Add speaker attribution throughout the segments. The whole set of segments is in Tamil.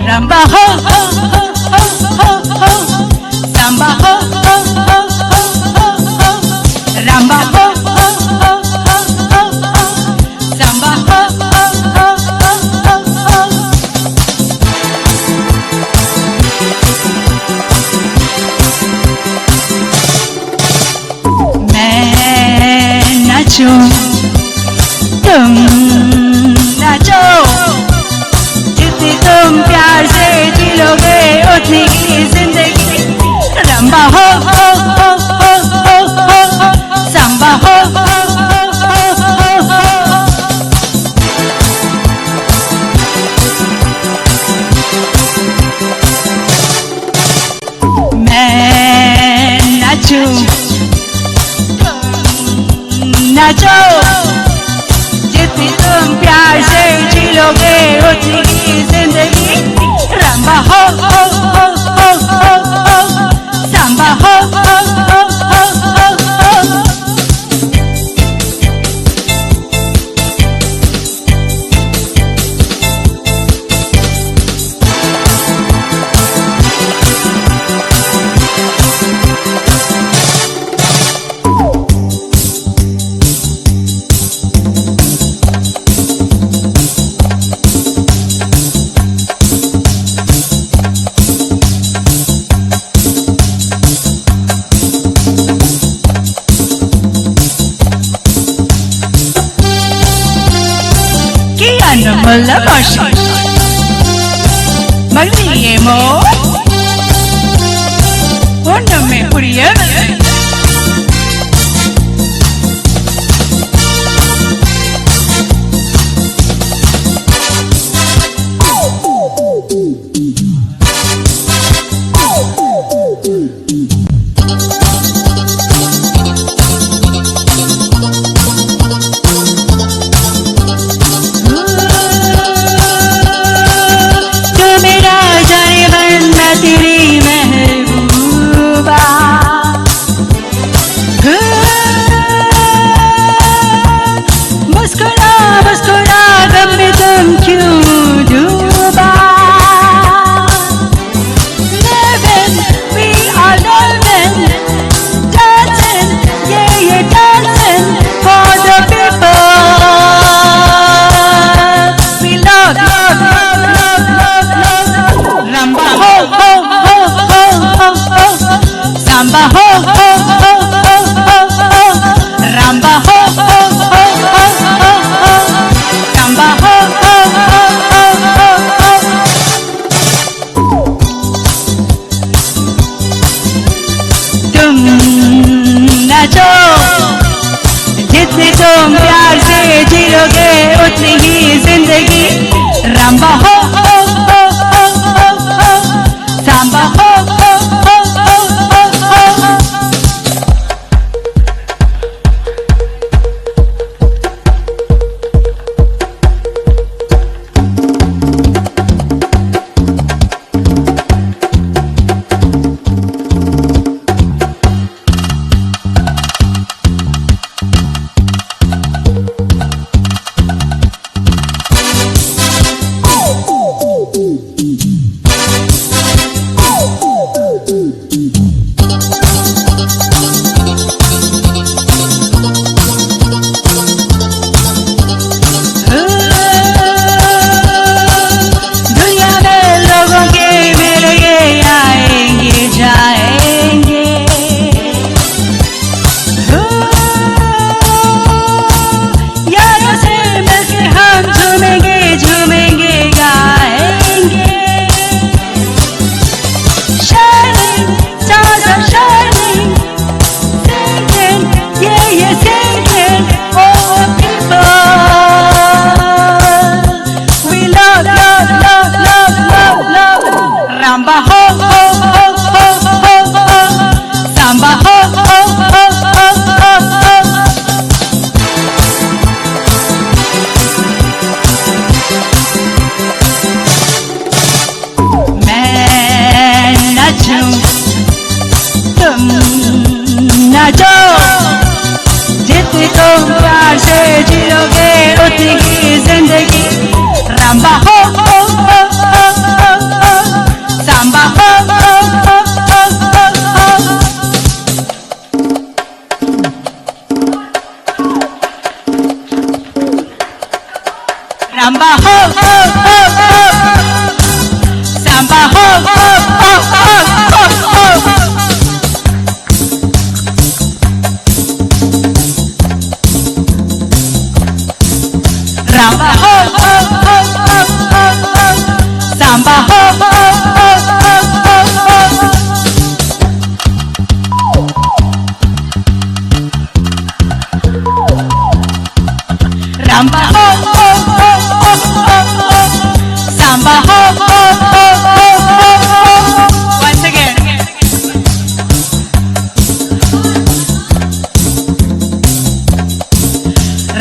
Speaker 1: Ramba ho ho ho ho ho ho, samba ho ho ho ho ho ho, ramba ho ho ho ho ho ho, samba ho ho ho ho ho ho. मैं नाचूं तुम नाचो तुम प्यार से जिलोगे उतनी ही जिंदगी रंबा हो हो हो हो हो हो सांबा हो हो हो हो हो मैं नाचूं नाचो जितनी तुम प्यार से जिलोगे उतनी ही जिंदगी रंबा हो हो हो हो हो हो सांबा हो हो हो हो हो हो। Malabashi Magliemo Poname Puriana Samba ho ho ho ho ho ho, ramba ho ho ho ho ho ho, samba ho ho ho ho ho ho. तुम नाचो जितने तुम प्यार से जिलोगे उतनी ही जिंदगी रंबा हो हो हो हो हो हो, सांबा हो हो हो हो हो। Oh! ho ho ho ho ho ho, samba ho ho ho ho ho ho. Ramba ho ho ho ho ho ho, samba ho ho ho ho ho ho. Once again.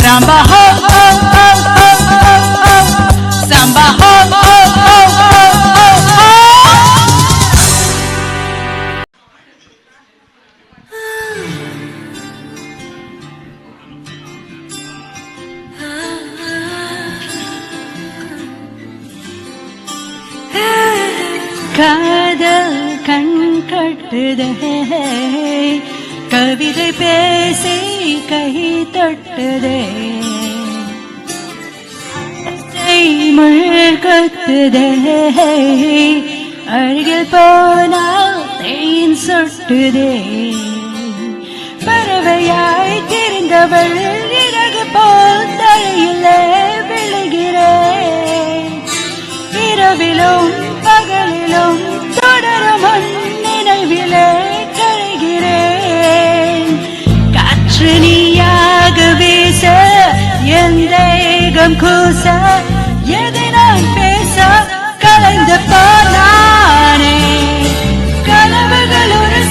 Speaker 1: Ramba ho ho ho ho ho ho, samba ho ho ho ho ho ho. காதல் கண் கட்டுதே, கவிதை பேசி கை தொட்டுதே, முள் கொத்துதே, அருகில் போனால் தேன் சொட்டுதே. பறவையாய் திரிந்தவள் இறகு போல் தரையிலே விழுகிறேன். இரவிலும் பகலிலும் தொடரும் உன் நினைவிலே கரைகிறேன். காற்று நீயாக வீச என் தேகம் கூச, எதை நான் பேச கலைந்து போனானே. கனவுகள் ஒரு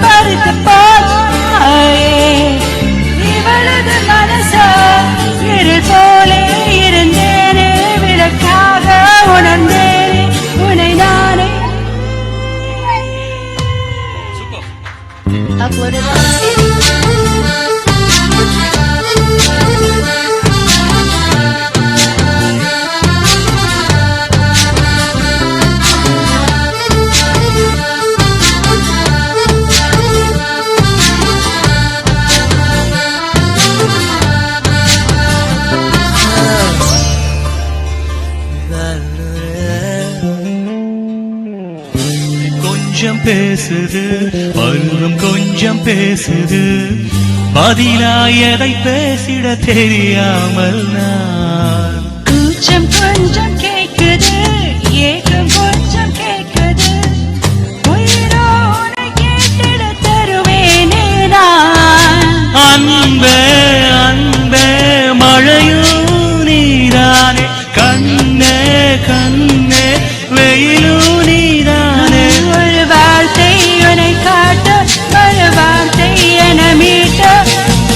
Speaker 1: பறித்து போனாயே. இவளது மனச இருள் போலே இருந்தேனே, விளக்காக உணர்ந்தேனே உன்னை நானே.
Speaker 2: கொஞ்சம் பேசுது பருவம், கொஞ்சம் பேசுது பதிலாயதை பேசிட தெரியாமல் நான்.
Speaker 1: கூச்சம் கொஞ்சம் கேட்குது, ஏக்கம் கொஞ்சம் கேட்குது, உயிரோனை கேட்டிட தருவேனே நான்.
Speaker 2: அன்பே அன்பே மழையும் நீதானே, கண்ணே கண்ணே வெயிலும் நீதானே.
Speaker 1: ஒரு வார்த்தை உன்னை காட்ட, ஒரு வார்த்தை என மீட்ட,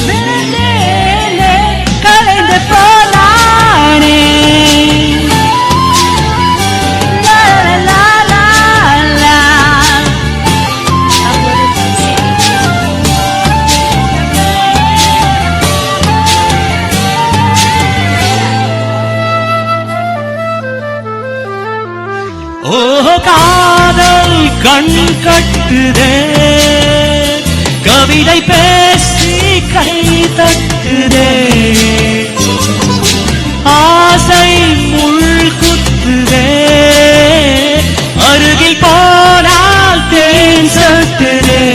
Speaker 1: விழுந்தேனே கலைந்து போனானே. லா லா லா லா.
Speaker 2: ஓ காதல் கண் கட்டுதே, கவிதை பேசி கை தட்டுதே, ஆசை முள் குத்துதே, அருகில் போனால் தேன் சொட்டுதே.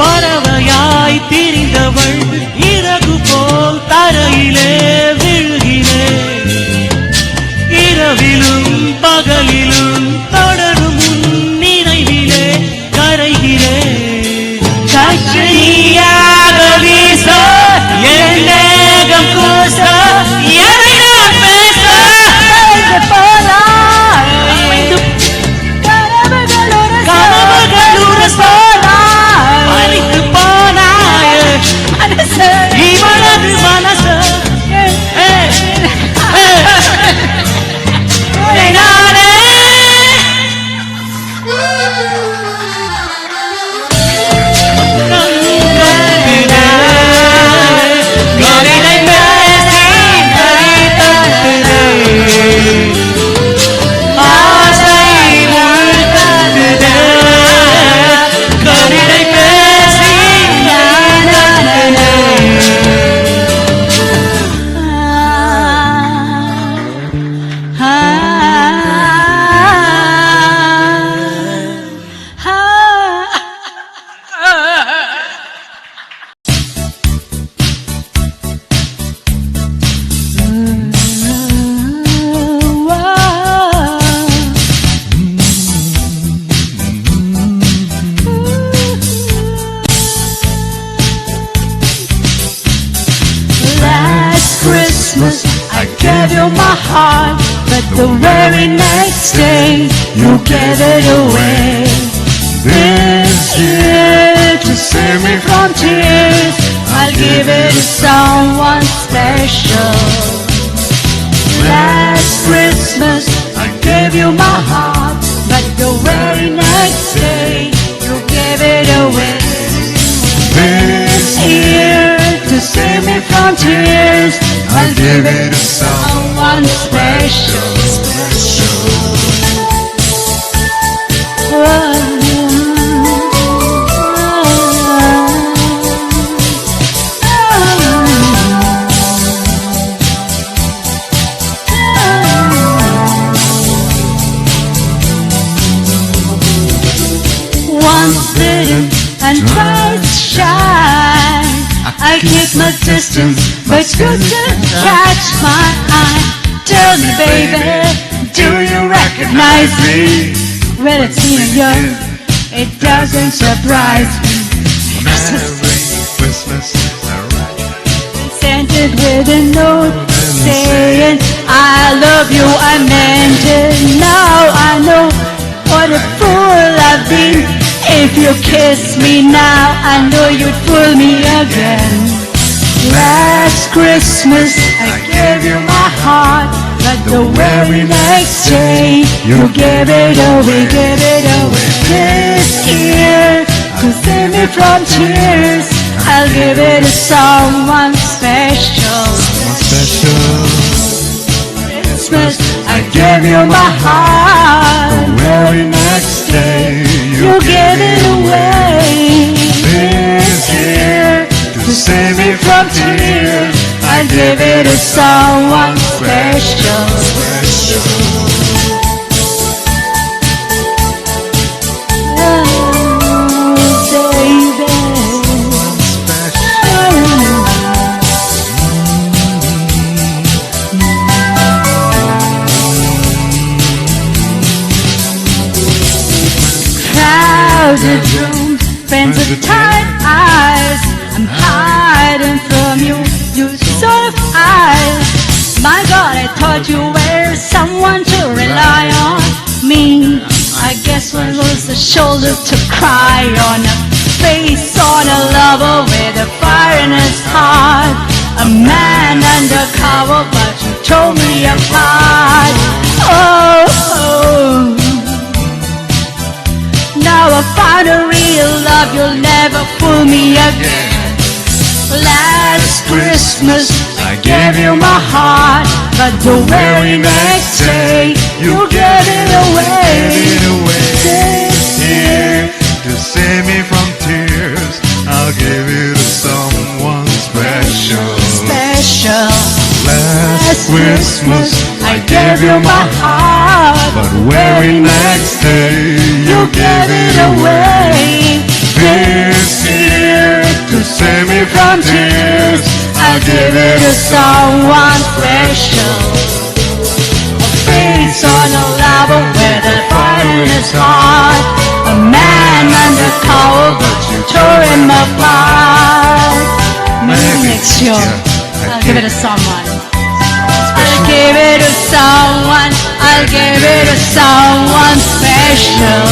Speaker 2: பறவையாய் திரிந்தவள் இறகு போல் தரையிலே விழுகிறேன். இரவிலும் பகலிலும் தொடரும் உன் நினைவிலே கரைகிறேன்.
Speaker 1: காற்று நீயாக வீச but the very next day you gave it away. This year to save me from tears, I'll give it to someone special. Last Christmas I gave you my heart, but the very next day you gave it away. This year to save me from tears, I'll give it to someone special. Once bitten and twice shy, I keep my distance, but you still catch my eye. Tell me, baby, do you recognize me? Well, it's me and you, it doesn't surprise me.
Speaker 3: Merry Christmas,
Speaker 1: Sent it with a note saying I love you, I meant it. Now I know what a fool I've been. If you kiss me now, I know you'd fool me again. Last Christmas I gave you my heart, but the very next day you gave it away, gave it away. This year to save me from tears, I'll give it to someone special. Christmas I gave you my heart,
Speaker 3: the very next day
Speaker 1: you gave it away.
Speaker 3: This year
Speaker 1: To save me from tears, I give it to someone special. Crowded room, friends with tired eyes. I'm hiding from you, you soft eyes. My God, I thought you were someone to rely on. Me, I guess one was a shoulder to cry on, a face on a lover with a fire in his heart. A man undercover, but you tore me apart. Oh, oh. Now I found a real love, you'll never fool me again. Last Christmas I gave you my heart, but the very next day you gave it away.
Speaker 3: This year to save me from tears, I'll give it to someone special.
Speaker 1: Special.
Speaker 3: Last Christmas I gave you my heart, but very next day you gave it away. This year to save me from tears,
Speaker 1: I'll give it to someone special. A face on a lover with a fire in his heart. A man undercover, but you tore him apart. Maybe next year I'll give it to someone. I'll give it to someone. I'll give it to someone special.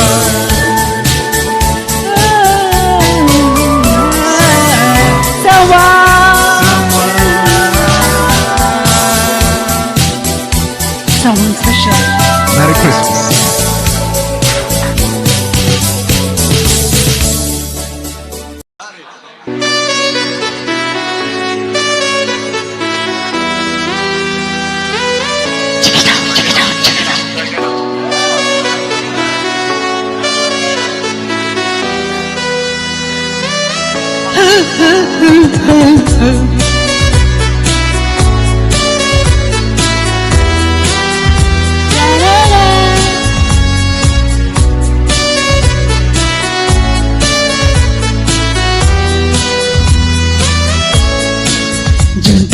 Speaker 1: Someone special.
Speaker 3: Merry Christmas.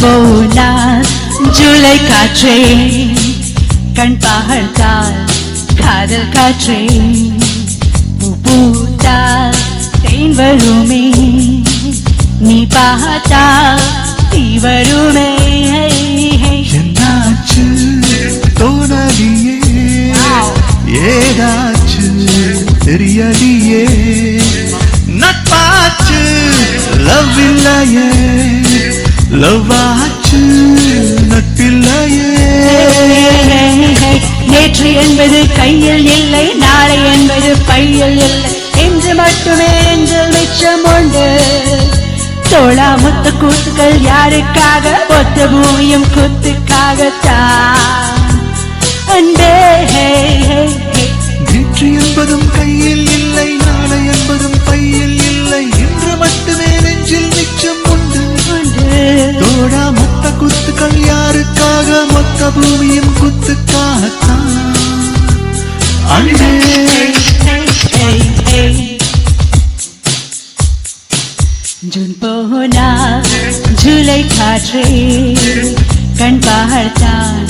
Speaker 3: Bola Julai ka train kan pahartal kadal ka train puputa train varume ni pahata ivarume என்னாச்சு தோண ஏதாச்சு தெரியலையே நட்பாச்சு லவ் இல்லையே லவ் ஆச்சு நட்பில்லையே
Speaker 1: நேற்று என்பது கையில் இல்லை நாளை என்பது பையில் இல்லை என்று மட்டுமே நெஞ்சில் மிச்சம் உண்டு தோழா மொத்த கூத்துக்கள் யாருக்காக மொத்த பூமியும் கூத்துக்காகத்தான் அன்பே
Speaker 3: நேற்று என்பதும் கையில் இல்லை நாளை என்பதும் பையில் இல்லை என்று மட்டுமே நெஞ்சில் மிச்சம் உண்டு தோழா மொத்த குத்துக்கள் யாருக்காக மொத்த பூமியும் குத்துக்காகத்தான் அன்பே
Speaker 1: ஜூன் போனா ஜூலை காற்றே கண் பார்த்தால்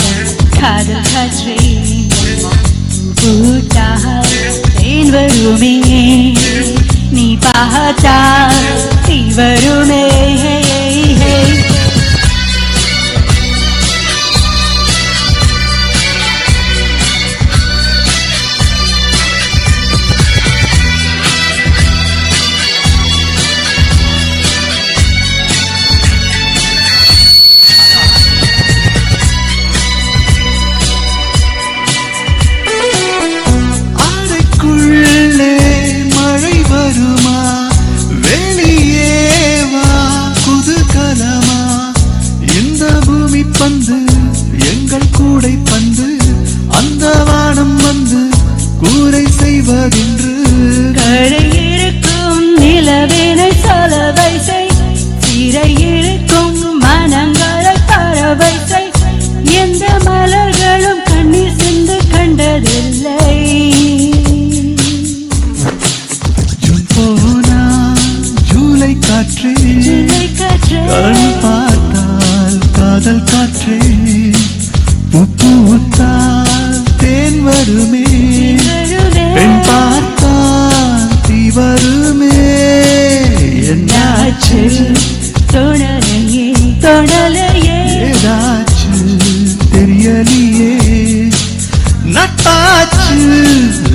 Speaker 1: காதல் காற்றே பூட்டால் தேன் வருமே நீ பார்த்தால் தீ வருமே
Speaker 3: பந்து எங்கள் கூடை பந்து அந்த வானம் வந்து கூரை செய்வதென்று
Speaker 1: கடை இருக்கும் நிலவினை சலவை செய் சிறை இருக்கும் மனங்களை பறவை செய் எந்த மலர்களும் கண்ணீர் சிந்து கண்டதில்லை
Speaker 3: ஜூன் போனா ஜூலை காற்றே கண் பார்த்தால் காதல் காற்றே பூத்தால் தேன் வருமே பெண் பார்த்தால் தீ வருமே என்னாச்சு
Speaker 1: தோணலையே தோணலையே
Speaker 3: ஏதாச்சு தெரியலையே நட்டாச்சு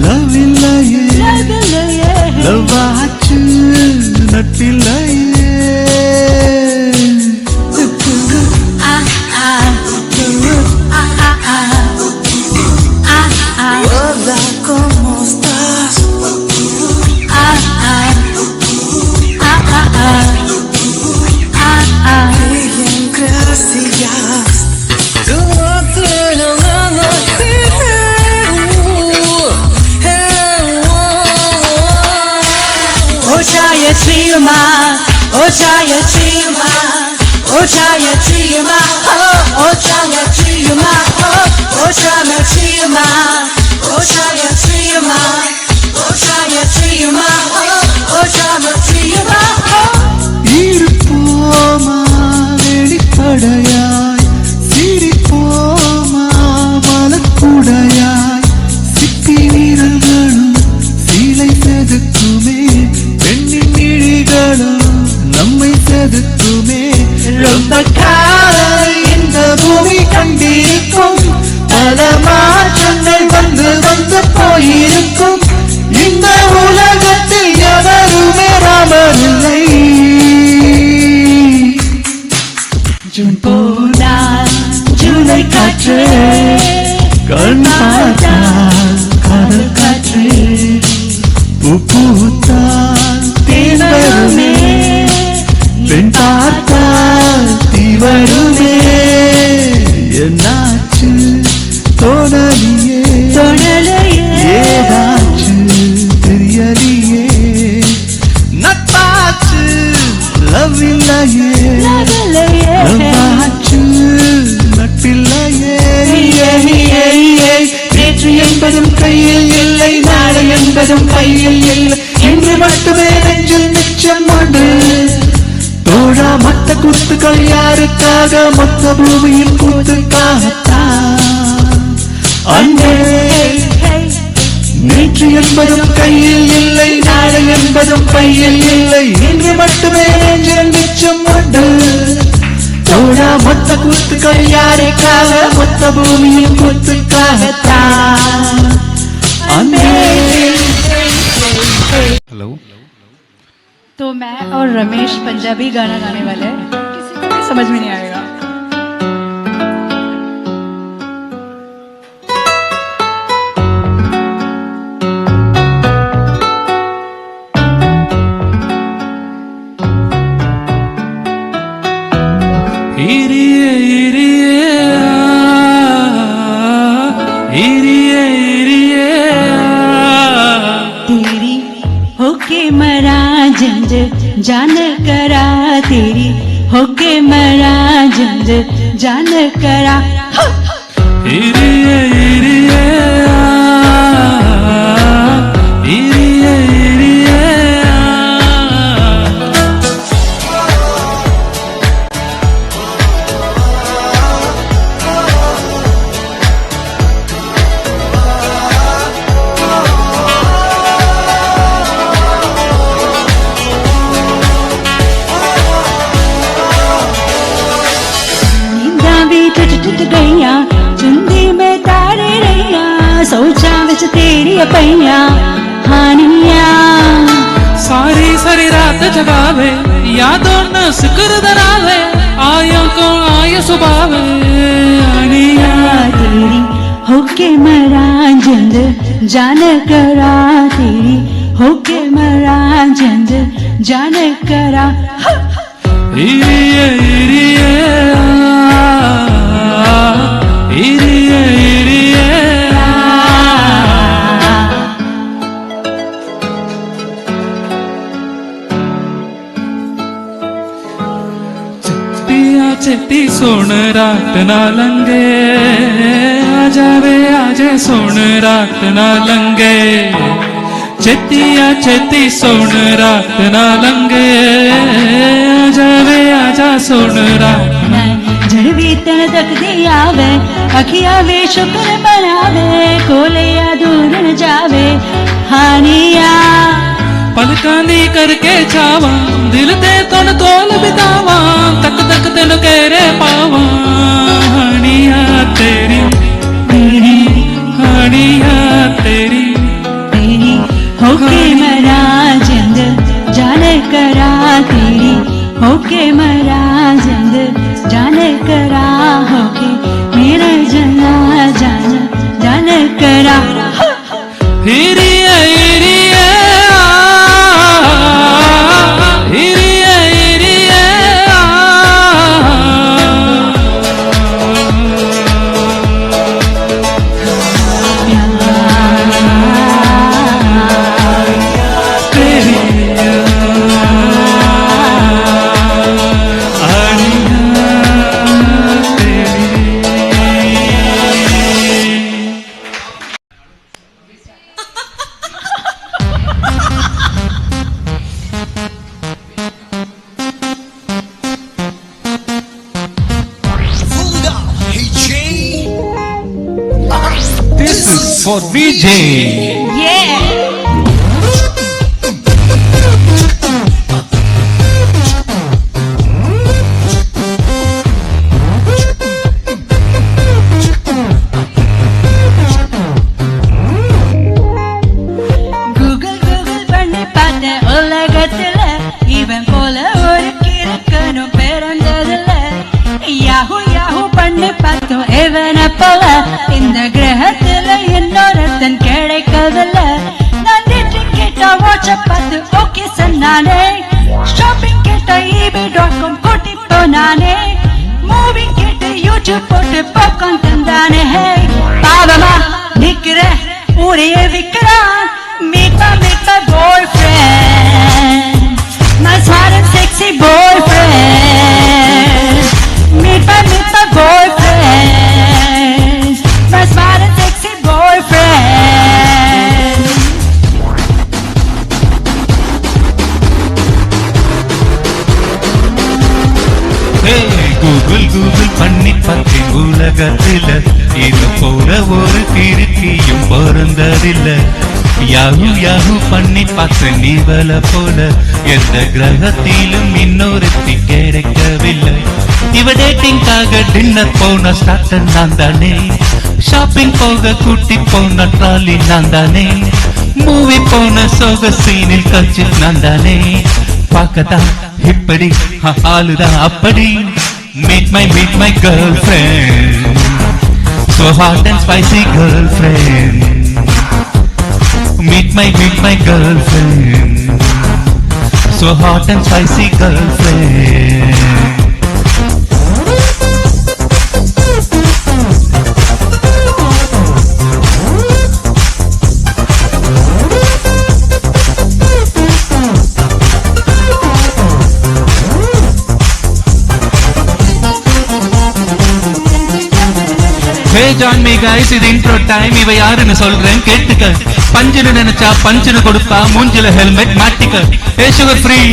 Speaker 3: லவ் இல்லையே லவ் ஆச்சு நட்பில்லையே
Speaker 4: Hola, ¿cómo estás? Bien, gracias. Tú no tienes nada que
Speaker 1: Ochaya Chima, Ochaya Chima, Ochaya Chima, Ochaya Chima, Ochaya Chima, Ochaya Chima, Ochaya Chima, Ochaya Chima.
Speaker 3: இருப்போமா வெளிப்படையாய் சிரிப்போமா மலக்குடையாய் சிப்பி வீரர்களும் சீலை செதுக்குமே பெண்ணின் இழிகளும் நம்மை செதுக்குமே ரொம்ப காலம் இந்த பூமி கண்டிருக்கும் பல மாற்றங்கள் வந்து வந்து போயிருக்கும் இந்த உலகத்தில் எவருமே ராமரில்லை ஜூன் போனா ஜூலை காற்று கண் பார்த்தால் காதல் காற்று பூத்தால் தேன் வருமே பெண் பார்த்தால் தீ வருமே என்னாச்சு தோணலியே ஏதாச்சு தெரியலையே நட்பாச்சு லவ் இல்லையே லவ்வாச்சு நட்பில்லையே நேற்று என்பதும் கையில் இல்லை நாளை என்பதும் கையில் இல்லை என்று மட்டுமே நெஞ்சில் மிச்சம் உண்டு தோழா மொத்த குத்துக்கள் யாருக்காக மொத்த பூமியின் கூத்துக்காகத்தான் அன்பே நேற்று என்பதும் கையில் இல்லை நாளை என்பதும் பையில் இல்லை என்று மட்டுமே நெஞ்சில் மிச்சம் உண்டு தோழா மொத்த கூத்துக்கள் யாருக்காக மொத்த பூமியின் கூத்துக்காகத்தான் हेलो।
Speaker 1: तो मैं और रमेश पंजाबी गाना गाने वाले हैं, किसी को भी समझ में नहीं आएगा।
Speaker 2: இரியே இரியே இரியே இரியே
Speaker 1: तेरी होके मरा जंज जान करा, तेरी होके मरा जंज जान करा।
Speaker 2: இரியே இரியே இரியே இரியே
Speaker 1: टूट गईया चुंदी में तारे रैया, सोचा विच तेरी पैया हानिया।
Speaker 2: सारी सारी रात जगावे यादों न सिकर दरावे, आयो को आयो सुबावे आनिया।
Speaker 1: तेरी होके मरा जंद जान करा, तेरी होके मरा जंद जान करा।
Speaker 2: इरिये इरिये इरिये इरिये चिट्टिया चिट्टी सोन रात ना लंगे, आ जावे आजे सोन रात ना लंगे। चिट्टिया चिट्टी सोन रात ना लंगे, आ जावे आजा सोन रात।
Speaker 1: झड़वी तन तक दी आवे, अखिया वे शुक्र बनावे, कोले या दूर न जावे हानिया।
Speaker 2: पलकां दी करके छावा, दिल ते तन कोल बितावा, तक तक तेन केरे पावा हानिया तेरी तेरी हानिया तेरी
Speaker 1: तेरी होके मरा जंद जान करा, तेरी होके मरा जंद जान करा, होके मेरा जना जान जान करा।
Speaker 2: हिरिये हिरिये हिरिये हिरिये तेरी
Speaker 3: This is for VJ.
Speaker 1: Yeah. இவன் போல ஒரு கிறுக்கனும் பிறந்ததில்ல. யாஹூ யாஹூ பண்ணி பார்த்தோம் இவனை போல இந்த கிரகத்துல இன்னொருத்தன் கிடைக்கவில்லை. நான் டேட்டிங் கேட்டா வாட்ஸ்அப் பார்த்து ஓகே சொன்னானே, ஷாப்பிங் கேட்டா eBay.com கூட்டி போனானே, மூவி கேட்டு யூடியூப் போட்டு பாப்கார்ன் தந்தானே. பாவமா நிக்கிற ஊரையே விக்கிறான். Meet my boyfriend, my smart and sexy boyfriend. Meet my boyfriend, my smart and sexy boyfriend.
Speaker 2: Google Google பண்ணி பார்த்தேன் உலகத்தில, இது போல ஒரு கிறுக்கியும் பிறந்ததில்ல. யாஹூ யாஹூ பண்ணி பார்த்த நீவல போல எந்த கிரகத்திலும் இன்னொருத்தி கிடைக்கவில்லை. இவ டேட்டிங்காக டின்னர் போன ஸ்டார்டர் நான் தானே, ஷாப்பிங் போக கூட்டி போன ட்ராலி நான் தானே, மூவி போன சோக சீனில் கட்சி நான் தானே. பார்க்கத்தான் இப்படி ஆளுதான் அப்படி. Meet my girlfriend, so hot and spicy girlfriend. Meet my girlfriend, so hot and spicy girlfriend. Hey join me guys, இது intro time. இவ யாருன்னு சொல்றேன் கேட்டுக்க. பஞ்சுன்னு நினைச்சா பஞ்சுன்னு கொடுப்பா, மூஞ்சில ஹெல்மெட் மாட்டிக்க. Hey sugar free,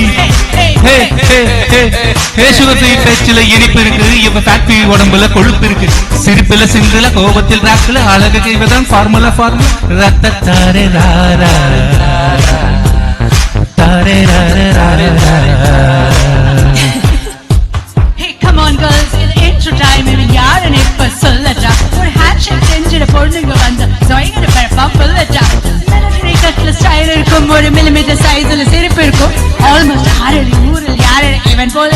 Speaker 2: hey sugar free பேச்சில இனிப்பு இருக்கு, இவ ஃபேக்டரி உடம்புல கொழுப்பு இருக்கு. சிரிப்புல சிந்துல கோபத்தில் ராக்குல அழகு இவதான் ஃபார்முலா ரத்த தாரே ராரா தாரே Rara.
Speaker 1: Hey come on girls, இது intro time. இது யாருன்னு இப்ப சொல்லட்டா. ஒரு ஹேண்ட்ஷேக் செஞ்சிட பொண்ணுங்க வந்து ஜொயங்கட பரப்பா சொல்லட்டா. மிலிட்டரி கட்ல ஸ்டைல் இருக்கும், ஒரு மில்லிமீட்டர் சைஸ்ல சிரிப்பு இருக்கும். ஆல்மோஸ்ட் ஆறடி ஊரில் யாரடி இவன் போல்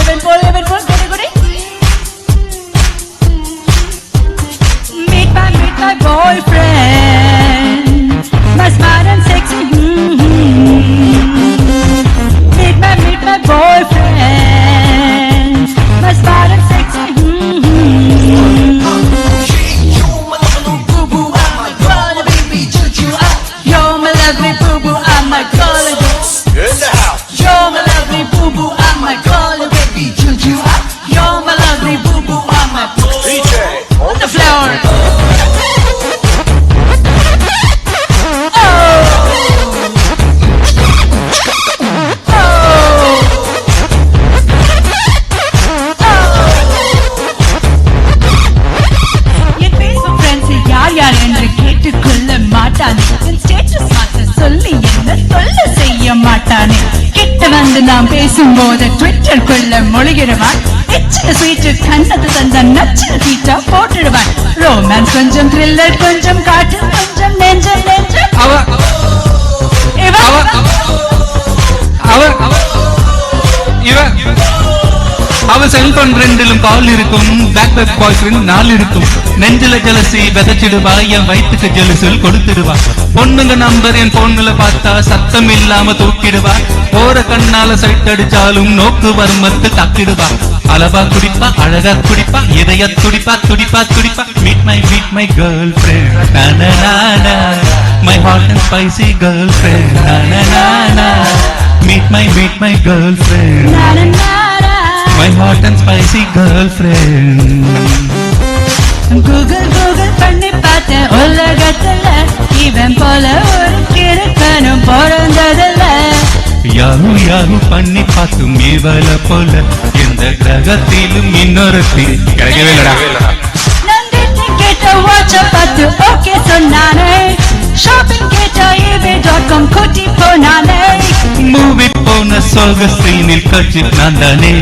Speaker 1: குடி குடி. Meet my boyfriend, my smart and sexy. Meet my boyfriend, my smart and sexy. You're my lovely boo-boo, I'm my girl.
Speaker 5: In the house.
Speaker 1: You're my lovely boo-boo, I'm my girl, baby, juju. You're my lovely boo-boo, I'm my
Speaker 5: DJ
Speaker 1: on the floor. என் பேசும் friends யார் என்று கேட்டுக்கொள்ள மாட்டான். என் ஸ்டேட்டஸ் மாத்த சொல்லி என்ன சொல்ல செய்ய மாட்டானே. கிட்ட வந்து நாம் பேசும்போது ட்விட்டர் கொள்ள மொழிகிறவான். எச்சில ஸ்வீட்டு கண்ணத்து தந்த நச்சில தீட்டா போட்டுடுவான். ரோமான்ஸ் கொஞ்சம், த்ரில்லர் கொஞ்சம், காட்டு கொஞ்சம், நெஞ்ச
Speaker 2: அவ செல்போன் ரெண்டிலும் கால் இருக்கும், பேக் பாய் ஃப்ரெண்ட் 4 இருக்கும். நெஞ்சில ஜலசி விதைச்சிடுவா, என் வயிற்றுக்கு ஜெலுசில் கொடுத்துடுவா. பொண்ணுங்க நம்பர் என் பொண்ணுல பார்த்தா சத்தம் இல்லாம தூக்கிடுவா. போற கண்ணால சைட் அடிச்சாலும் நோக்கு வர்மத்து தாக்கிடுவா. அளவா குடிப்பா, அழகா குடிப்பா, இதய துடிப்பா. Meet my girlfriend, na na na, my hot and spicy girlfriend, na na na. Meet my girlfriend, my hot and spicy girlfriend.
Speaker 1: Google பண்ணி பார்த்த உலகத்துல இவன் போல ஒரு கிறுக்கனும் பிறந்ததில்ல.
Speaker 2: யாரு பண்ணி பார்த்தும் இவள போல எந்த கிரகத்திலும் இன்னொருத்தி கிடைக்கவே இல்லடா.
Speaker 1: நந்தினி கேட்ட வாட்ச பார்த்து ஓகே சொன்னானே. ஷாப்பிங் கேட்ட eBay.com கூட்டி போனானே.
Speaker 2: மூவி போன சோக சீனில் கட்சி நான் தானே.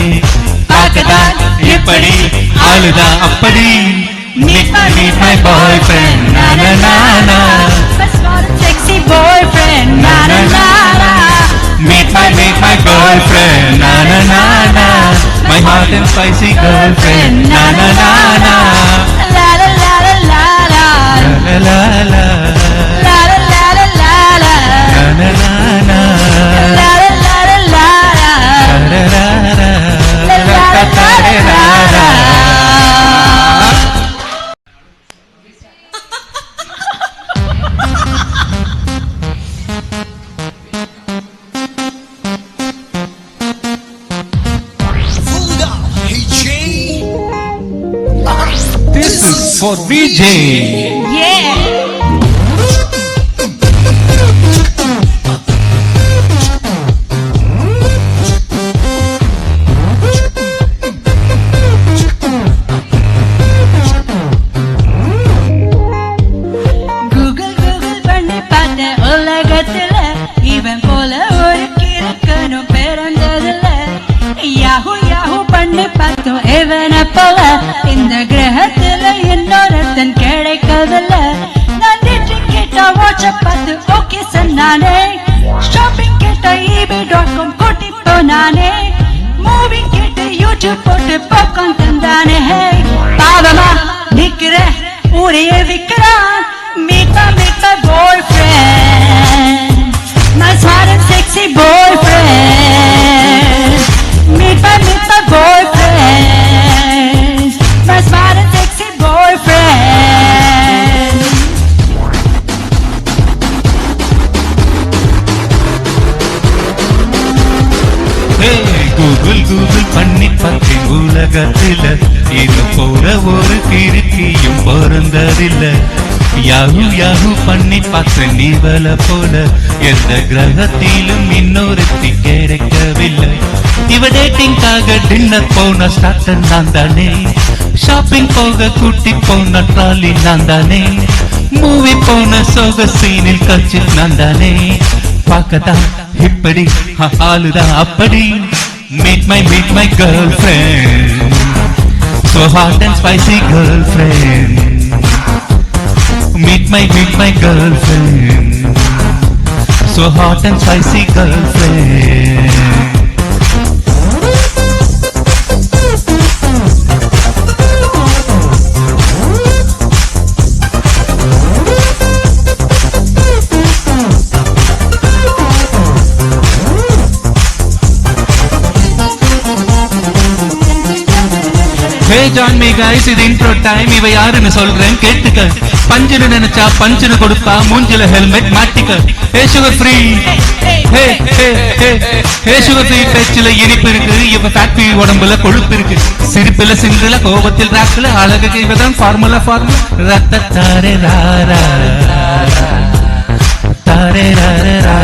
Speaker 2: பார்க்கதான் எப்படி ஆளுதான் அப்படி. Meet my boyfriend, na na na.
Speaker 1: My smart and sexy boyfriend, na na na.
Speaker 2: Meet my girlfriend, na na na. My hot and spicy girlfriend, na na na.
Speaker 1: La la la la la la.
Speaker 2: La la la.
Speaker 1: La la la la la la.
Speaker 2: Na na na.
Speaker 1: La la la la la la.
Speaker 2: La la la.
Speaker 1: La la la la la.
Speaker 2: This is for VJ.
Speaker 1: Yeah. Google பண்ணி பார்த்த உலகத்துல இவன் போல ஒரு கிறுக்கனும் பிறந்ததில்ல. யாஹூ பண்ணி பார்த்தோம் இவனை போல இந்த கிரகத்துல இன்னொருத்தன் கிடைக்கவில்லை. பார்த்து ஓகே சொன்னானே ஷாப்பிங் கேட்ட eBay.com கூட்டி போனானே மூவி கேட்ட யூடியூப் போட்டு பாப்கார்ன் தந்தானே பாவமா நிக்கிற ஊரையே விக்கிறான் meet my boyfriend my smart and sexy boyfriend meet my boyfriend my smart and sexy boyfriend
Speaker 2: Google Google பண்ணி பார்த்தேன் உலகத்தில இது போற ஒரு கிறுக்கியும் பிறந்ததில்ல யாஹூ யாஹூ பண்ணி பார்த்தேன் நீவல போல எந்த கிரகத்திலும் இன்னொருத்தி கிடைக்கவில்லை இவ டேட்டிங்காக டின்னர் போன ஸ்டார்டர் நான் தானே ஷாப்பிங் போக கூட்டி போன ட்ராலி நான் தானே மூவி போன சோக சீனில் கட்சி நான் தானே பார்க்கதான் இப்படி ஆளுதான் அப்படி meet my girlfriend so hot and spicy girlfriend meet my girlfriend so hot and spicy girlfriend Hey join me guys, இது intro time. இவ யாருன்னு சொல்றேன் கேட்டுக்க பஞ்சுன்னு நினைச்சா பஞ்சுன்னு கொடுப்பா மூஞ்சில ஹெல்மெட் மாட்டிக்க Hey sugar free Hey sugar free பேச்சுல இனிப்பு இருக்கு இவ ஃபேக்டரி உடம்புல கொழுப்பு இருக்கு சிரிப்புல சிந்துல கோபத்தில் ராக்குல அழகுக்கு இவதான் ஃபார்முலா ரத்த தாரே ராரா தாரே Rara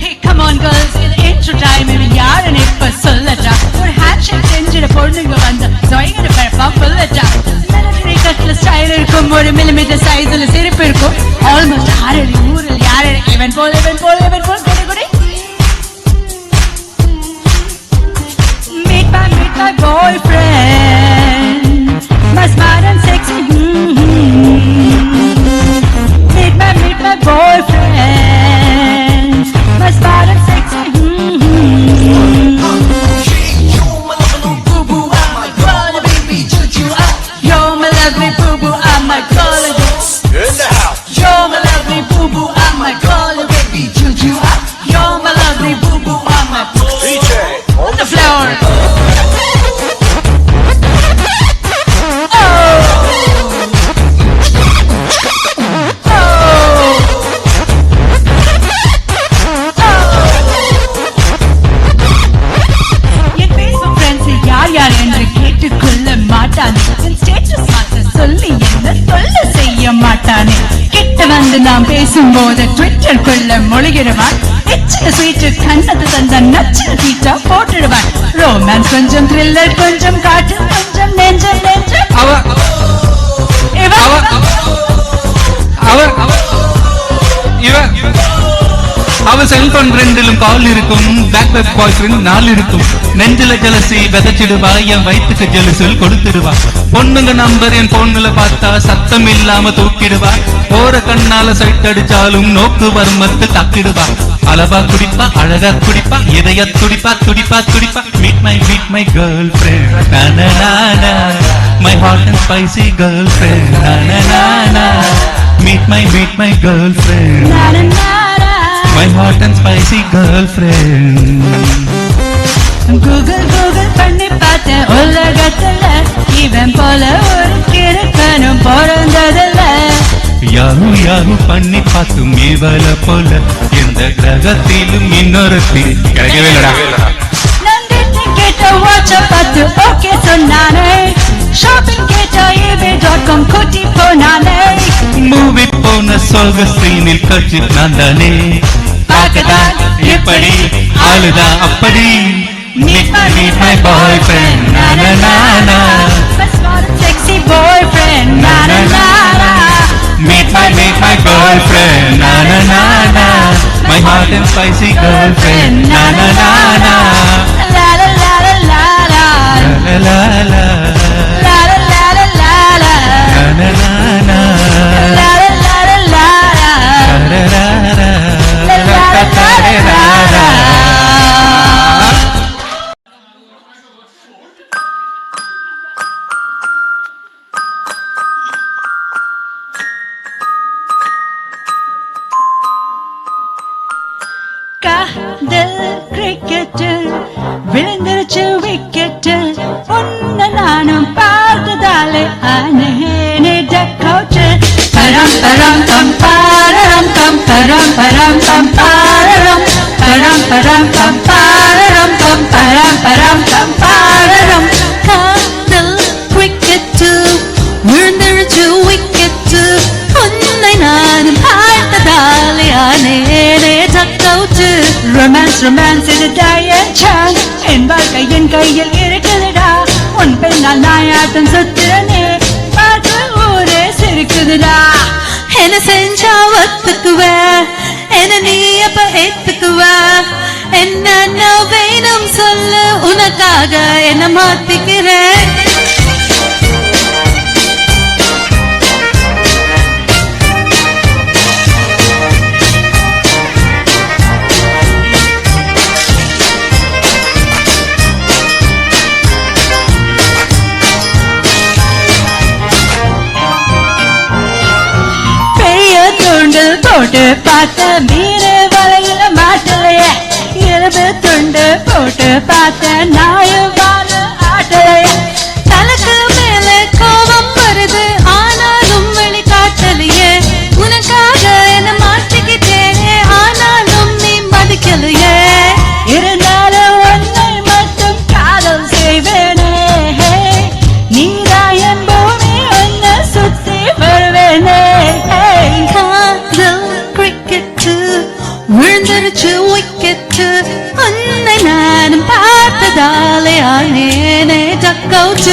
Speaker 1: Hey come on girls in intro time இவன் யாருன்னு இப்ப சொல்லட்டா ஒரு ஹேண்ட்ஷேக் செஞ்சிட பொண்ணுங்க வந்து ஜொயிங்கட பரப்பா சொல்லட்டா மிலிட்டரி கட்ல ஸ்டைல் இருக்கும் ஒரு மில்லிமீட்டர் சைஸ்ல சிரிப்பு இருக்கும் ஆல்மோஸ்ட் ஆறடி ஊரில் யாரடி இவன் போல கொடி கொடி meet my boyfriend my smart and sexy meet my boyfriend my smart and sexy You're my lovely boo-boo, I'm my calling
Speaker 5: In the house.
Speaker 1: You're my lovely boo-boo, I'm my calling baby juju You're my lovely boo-boo, I'm my
Speaker 5: DJ
Speaker 1: on the floor N Facebook friends யார் என்று கேட்டுக்கொள்ள மாட்டானே என் ஸ்டேட்டஸ் மாத்த சொல்லி என்ன தொல்ல செய்ய மாட்டானே கிட்ட வந்து நாம் பேசும்போது ட்விட்டர் கொள்ள மொழிகிடுவான் எச்சில ஸ்வீட்டு கண்ணத்து தந்த நச்சில தீட்டா போட்டுடுவான் ரோமான்ஸ் கொஞ்சம் த்ரில்லர் கொஞ்சம் காட்டு கொஞ்சம் நெஞ்சம்
Speaker 2: அவ அவ செல்போன் ரெண்டிலும் கால் இருக்கும் பேக் பேக் பாய் ஃப்ரெண்ட் 4 இருக்கும் நெஞ்சில ஜலசி விதைச்சிடுவா என் வயிற்றுக்கு ஜெலுசில் கொடுத்துடுவா பொண்ணுங்க நம்பர் என் பொண்ணுல பார்த்தா சத்தம் இல்லாம தூக்கிடுவா போற கண்ணால சைட் அடிச்சாலும் நோக்கு வர்மத்து தாக்கிடுவா அளவா குடிப்பா அழகா குடிப்பா இதய துடிப்பா meet my girlfriend na my hot and spicy girlfriend na meet my girlfriend my hot and spicy girlfriend
Speaker 1: Google பண்ணி பார்த்த உலகத்துல இவன் போல ஒரு கிறுக்கனும் பிறந்ததில்ல
Speaker 2: யாஹூ பண்ணி பார்த்தும் இவள போல எந்த கிரகத்திலும் இன்னொருத்தி கிடைக்கவே இல்லடா
Speaker 1: நந்தினி கேட்ட வாட்ச பார்த்து ஓகே சொன்னானே ஷாப்பிங் கேட்ட eBay.com கூட்டி போனானே
Speaker 2: மூவி போன சோக சீனில் கட்சி நான் தானே பார்க்கதான் எப்படி ஆளுதா அப்படி meet my boyfriend na
Speaker 1: my smart and sexy boyfriend
Speaker 2: meet my girlfriend na my hot and spicy girlfriend na
Speaker 1: la la la la la
Speaker 2: la la
Speaker 1: la la la la
Speaker 2: na
Speaker 1: காதல் கிரிக்கெட் விழுந்துருச்சு விக்கெட் உன்னை நானும் பார்த்ததாலே ஆனேனே டக்கவுட் பரம் பரம் பம் பாரம் பம் பரம் பரம் பம் பாரம் பரம் பரம் பம் பாரம் பம் பரம் பரம் பம் பாரம்
Speaker 4: காதல் கிரிக்கெட் விழுந்துருச்சு விக்கெட் உன்னை நான் பார்த்ததாலே ஆனேனே டக்கவுட்
Speaker 1: ரொமான்ஸ் ரொமான்ஸ் இது டயட் சான்ஸ் என் வாழ்க்கை என் கையில் இருக்குதுடா உன் பெண்ணால் நாயாட்டம் சுத்துறனே பார்த்து ஊரே சிரிக்குதுடா
Speaker 4: என்ன செஞ்சா ஒத்துக்குவ என்ன நீ எப்ப ஏத்துக்குவ என்ன வேணும் சொல்லு உனக்காக என்ன மாத்திக்கிறேன்
Speaker 1: தூண்டில் போட்டு பார்த்த மீன் வலையில மாட்டலையே இரும்பு துண்டு போட்டு பார்த்த நாய் வாழ ஆட்டலையே
Speaker 4: தனக்கு மேல கோபம் வருது ஆனாலும் வெளிக்காட்டலையே உனக்காக என்ன மாற்றிக்கிட்டேனே ஆனாலும் நீ மதிக்கலையே
Speaker 1: இருந்தாலும் உன்னை மட்டும் காதல் செய்வேனே நீதான் என் பூமி உன்னை சுத்தி வருவேனே
Speaker 4: காதல் கிரிக்கெட் விழுந்துருச்சு விக்கெட் உன்னை நானும் பார்த்ததாலே ஆனேனே டக்கவுட்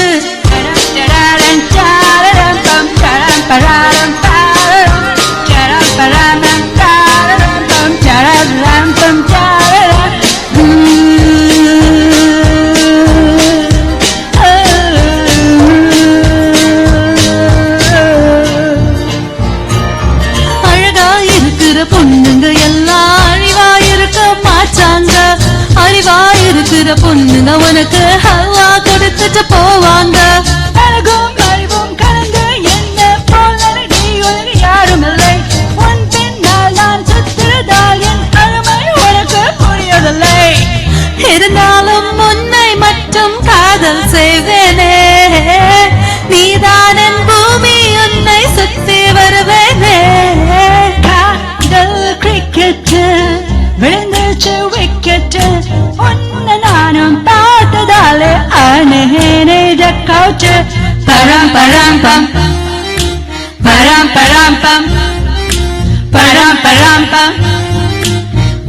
Speaker 4: அழகா இருக்கிற பொண்ணுங்க எல்லாம் அறிவா இருக்க மாட்டாங்க அறிவா இருக்கிற பொண்ணுங்க உனக்கு ஹல்வா கொடுத்துட்டு போவாங்க
Speaker 1: அழகும் அறிவும் கலந்து என்ன போல நீ உலகில் யாரும் இல்லை உன் பின்னால் நான் சுத்துறதால் என் அருமை உனக்கு புரியவில்லை
Speaker 4: இருந்தாலும் உன்னை மட்டும் காதல் செய்வேனே நீதான் என் பூமி உன்னை சுத்தி வருவேனே
Speaker 1: காதல் கிரிக்கெட் விழுந்துச்சு விக்கெட் உன்னை நானும் பார்த்ததாலே ஆனேனே டக்கவுட் பரம் பரம் பம் பரம் பரம் பம் பரம் பரம் பம்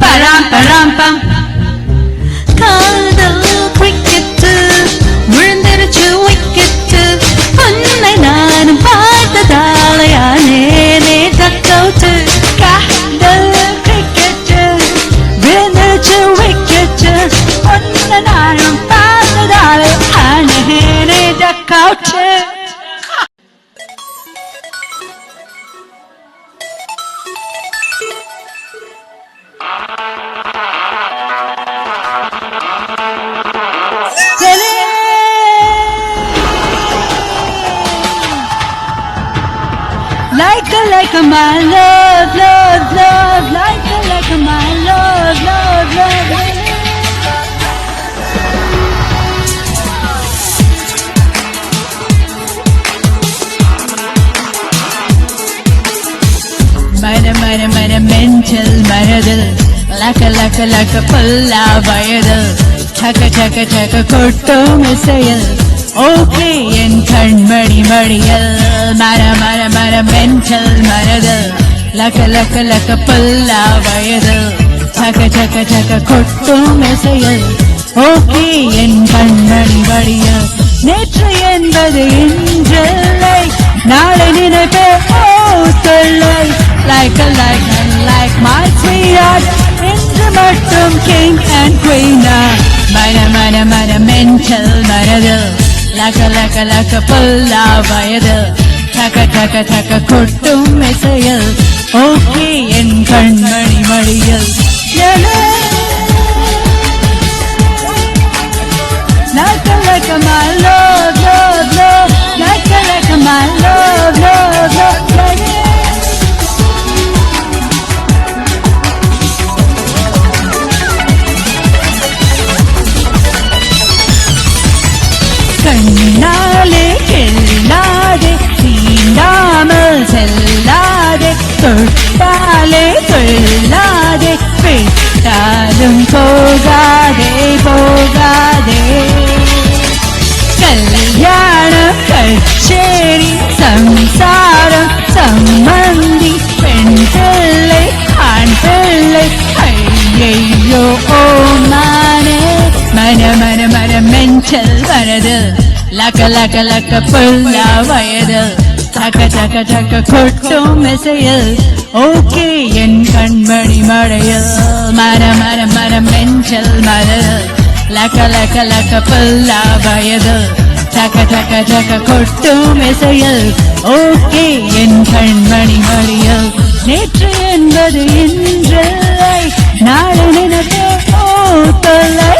Speaker 1: பரம் பரம் பம்
Speaker 4: காதல் கிரிக்கெட் விழுந்துருச்சு விக்கெட் உன்னை நானும் பார்த்ததாலே ஆனேனே டக்கவுட்
Speaker 1: காதல் கிரிக்கெட் விழுந்துச்சு விக்கெட் உன்னை நானும் பார்த்ததாலே ஆனேனே dugout like my love, love, love, like my love, love, love. Mara mental maradil, laka pulla vayadil, chaka kotto misayil. Okay, en kanmadi madiyal, mara mental maradil, laka pulla vayadil, chaka kotto misayil. Okay, en kanmadi madiyal, நேற்று என்பது இன்றில்லை, நாளை நினைப்பே தொல்லை. Like my sweetheart, இன்று மட்டும் king and queen. மர mental மரதில், லக்க புல்லா வயதில், டக்க கொட்டும் இசையில், ஓகே என் கண்மணி மடியில். Like my love, love, love, like my love, love, love, பொழுதும் போகாதே போகாதே கல்யாணம் கச்சேரி சம்சாரம் சம்மந்தி பெண் பிள்ளை ஆண் பிள்ளை ஐயையோ ஓ மானே மன மன மன மெஞ்சல் வரது லக்க லக்க லக்க புல்லா வயது தக்க தக்க தக்க கொட்டும் இசையில் ஓகே என் கண்மணி மழையில் மர மர மர மெஞ்சல் மலர் லக்க லக்க லக்க புல்லா வயது தக்க தக்க தக்க கொட்டும் இசையில் ஓகே என் கண்மணி மழையில் நேற்று என்பது இன்றில்லை நாளை நினைத்தே ஓ தொல்லை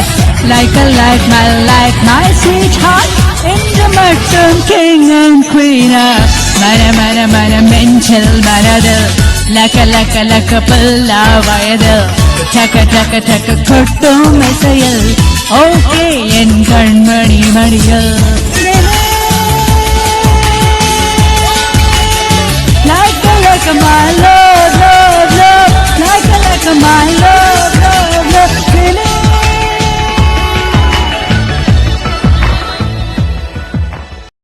Speaker 1: like my sweetheart என்று மட்டும் king and queen மர மர மர மெஞ்சல் மரது லக்க லக்க லக்க புல்லா வயது டக்க டக்க டக்க கொட்டும் இசையில் ஓகே என் கண்மணி மடியில் like my